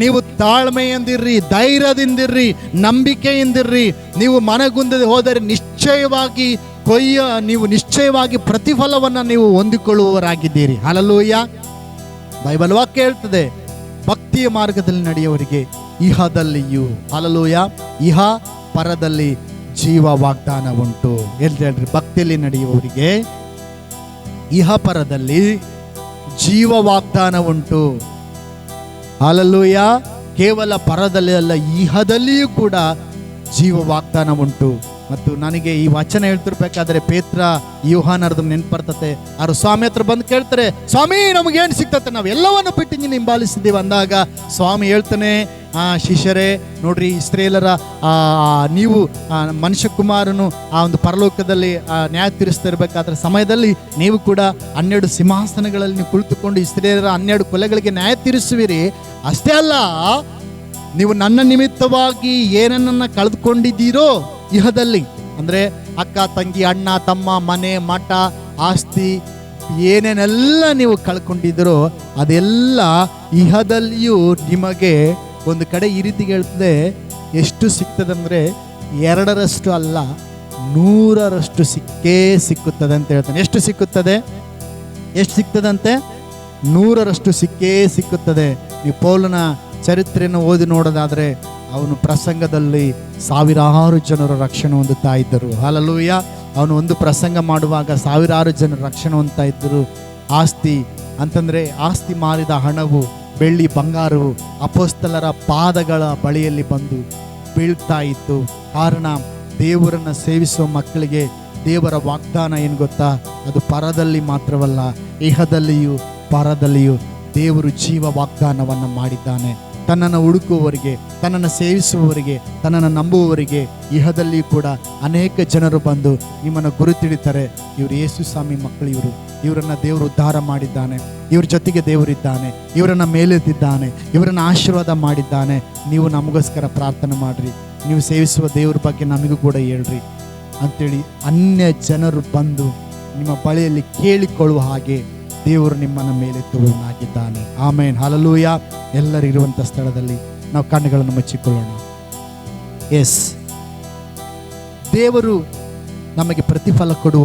ನೀವು ತಾಳ್ಮೆಯಿಂದಿರ್ರಿ, ಧೈರ್ಯದಿಂದಿರ್ರಿ, ನಂಬಿಕೆಯಿಂದಿರ್ರಿ. ನೀವು ಮನಗುಂದದೆ ಹೋದರೆ ನೀವು ನಿಶ್ಚಯವಾಗಿ ಪ್ರತಿಫಲವನ್ನು ನೀವು ಹೊಂದಿಕೊಳ್ಳುವವರಾಗಿದ್ದೀರಿ. ಹಲ್ಲೆಲೂಯ. ಬೈಬಲ್ ವಾಕ್ಯ ಹೇಳ್ತದೆ, ಭಕ್ತಿಯ ಮಾರ್ಗದಲ್ಲಿ ನಡೆಯುವವರಿಗೆ ಇಹದಲ್ಲಿಯೂ, ಹಲ್ಲೆಲೂಯ, ಇಹ ಪರದಲ್ಲಿ ಜೀವ ವಾಗ್ದಾನ ಉಂಟು. ಹೇಳ್ರಿ, ಭಕ್ತಿಯಲ್ಲಿ ನಡೆಯುವವರಿಗೆ ಇಹ ಪರದಲ್ಲಿ ಜೀವ ವಾಗ್ದಾನ ಉಂಟು. ಹಲ್ಲೆಲೂಯ. ಕೇವಲ ಪರದಲ್ಲಿ ಅಲ್ಲ, ಇಹದಲ್ಲಿಯೂ ಕೂಡ ಜೀವ ವಾಗ್ದಾನ ಉಂಟು. ಮತ್ತು ನನಗೆ ಈ ವಚನ ಹೇಳ್ತಿರ್ಬೇಕಾದ್ರೆ ಪೇತ್ರ, ಯೋಹಾನರದು ನೆನಪು ಬರ್ತತೆ. ಅವರು ಸ್ವಾಮಿ ಹತ್ರ ಬಂದು ಕೇಳ್ತಾರೆ, ಸ್ವಾಮಿ ನಮಗೇನು ಸಿಗ್ತತೆ, ನಾವು ಎಲ್ಲವನ್ನು ಬಿಟ್ಟು ನೀನು ಹಿಂಬಾಲಿಸಿದ್ದೀವಿ ಅಂದಾಗ ಸ್ವಾಮಿ ಹೇಳ್ತಾನೆ, ಶಿಷ್ಯರೇ ನೋಡ್ರಿ, ಇಸ್ರೇಲರ ನೀವು ಮನುಷ್ಯ ಕುಮಾರನು ಆ ಒಂದು ಪರಲೋಕದಲ್ಲಿ ನ್ಯಾಯ ತೀರಿಸ್ತಿರ್ಬೇಕಾದ್ರೆ ಸಮಯದಲ್ಲಿ ನೀವು ಕೂಡ 12 ಸಿಂಹಾಸನಗಳಲ್ಲಿ ನೀವು ಕುಳಿತುಕೊಂಡು ಇಸ್ರೇಲರ 12 ಕೊಲೆಗಳಿಗೆ ನ್ಯಾಯ ತೀರಿಸುವಿರಿ. ಅಷ್ಟೇ ಅಲ್ಲ, ನೀವು ನನ್ನ ನಿಮಿತ್ತವಾಗಿ ಏನನ್ನ ಕಳೆದುಕೊಂಡಿದ್ದೀರೋ ಇಹದಲ್ಲಿ, ಅಂದರೆ ಅಕ್ಕ ತಂಗಿ, ಅಣ್ಣ ತಮ್ಮ, ಮನೆ ಮಠ, ಆಸ್ತಿ, ಏನೇನೆಲ್ಲ ನೀವು ಕಳ್ಕೊಂಡಿದ್ದೀರೋ ಅದೆಲ್ಲ ಇಹದಲ್ಲಿಯೂ ನಿಮಗೆ ಒಂದು ಕಡೆ ಈ ರೀತಿ ಹೇಳ್ತದೆ, ಎಷ್ಟು ಸಿಗ್ತದಂದರೆ 2ರಷ್ಟು ಅಲ್ಲ 100ರಷ್ಟು ಸಿಕ್ಕುತ್ತದೆ ಅಂತ ಹೇಳ್ತಾನೆ. ಎಷ್ಟು ಸಿಗ್ತದಂತೆ? 100ರಷ್ಟು ಸಿಕ್ಕುತ್ತದೆ. ಈ ಪೌಲನ ಚರಿತ್ರೆಯನ್ನು ಓದಿ ನೋಡೋದಾದರೆ ಅವನು ಪ್ರಸಂಗದಲ್ಲಿ ಸಾವಿರಾರು ಜನರು ರಕ್ಷಣೆ ಹೊಂದುತ್ತಾ ಇದ್ದರು. ಹಲ್ಲೆಲೂಯ. ಅವನು ಒಂದು ಪ್ರಸಂಗ ಮಾಡುವಾಗ ಸಾವಿರಾರು ಜನರು ರಕ್ಷಣೆ ಹೊಂದುತ್ತಾ ಇದ್ದರು. ಆಸ್ತಿ ಅಂತಂದರೆ ಆಸ್ತಿ ಮಾರಿದ ಹಣವು, ಬೆಳ್ಳಿ ಬಂಗಾರವು ಅಪೊಸ್ತಲರ ಪಾದಗಳ ಬಳಿಯಲ್ಲಿ ಬಂದು ಬೀಳ್ತಾ ಇತ್ತು. ಕಾರಣ ದೇವರನ್ನು ಸೇವಿಸುವ ಮಕ್ಕಳಿಗೆ ದೇವರ ವಾಗ್ದಾನ ಏನು ಗೊತ್ತಾ? ಅದು ಪರದಲ್ಲಿ ಮಾತ್ರವಲ್ಲ, ಇಹದಲ್ಲಿಯೂ ಪರದಲ್ಲಿಯೂ ದೇವರು ಜೀವ ವಾಗ್ದಾನವನ್ನು ಮಾಡಿದ್ದಾನೆ. ತನ್ನನ್ನು ಹುಡುಕುವವರಿಗೆ, ತನ್ನನ್ನು ಸೇವಿಸುವವರಿಗೆ, ತನ್ನನ್ನು ನಂಬುವವರಿಗೆ ಇಹದಲ್ಲಿ ಕೂಡ ಅನೇಕ ಜನರು ಬಂದು ನಿಮ್ಮನ್ನು ಗುರುತಿಡಿತಾರೆ, ಇವರು ಯೇಸು ಸ್ವಾಮಿ ಮಕ್ಕಳು, ಇವರನ್ನು ದೇವರು ಉದ್ಧಾರ ಮಾಡಿದ್ದಾನೆ, ಇವ್ರ ಜೊತೆಗೆ ದೇವರಿದ್ದಾನೆ, ಇವರನ್ನು ಮೇಲೆತ್ತಿದ್ದಾನೆ, ಇವರನ್ನು ಆಶೀರ್ವಾದ ಮಾಡಿದ್ದಾನೆ, ನೀವು ನಮಗೋಸ್ಕರ ಪ್ರಾರ್ಥನೆ ಮಾಡಿರಿ, ನೀವು ಸೇವಿಸುವ ದೇವ್ರ ಬಗ್ಗೆ ನಮಗೂ ಕೂಡ ಹೇಳ್ರಿ ಅಂಥೇಳಿ ಅನ್ಯ ಜನರು ಬಂದು ನಿಮ್ಮ ಬಳಿಯಲ್ಲಿ ಕೇಳಿಕೊಳ್ಳುವ ಹಾಗೆ ದೇವರು ನಿಮ್ಮನ್ನು ಮೇಲೆತ್ತುವವನಾಗಿದ್ದಾನೆ. ಆಮೇನ್, ಹಲ್ಲೆಲೂಯ. ಎಲ್ಲರೂ ಇರುವಂಥ ಸ್ಥಳದಲ್ಲಿ ನಾವು ಕಣ್ಣುಗಳನ್ನು ಮುಚ್ಚಿಕೊಳ್ಳೋಣ. ಎಸ್, ದೇವರು ನಮಗೆ ಪ್ರತಿಫಲ ಕೊಡುವ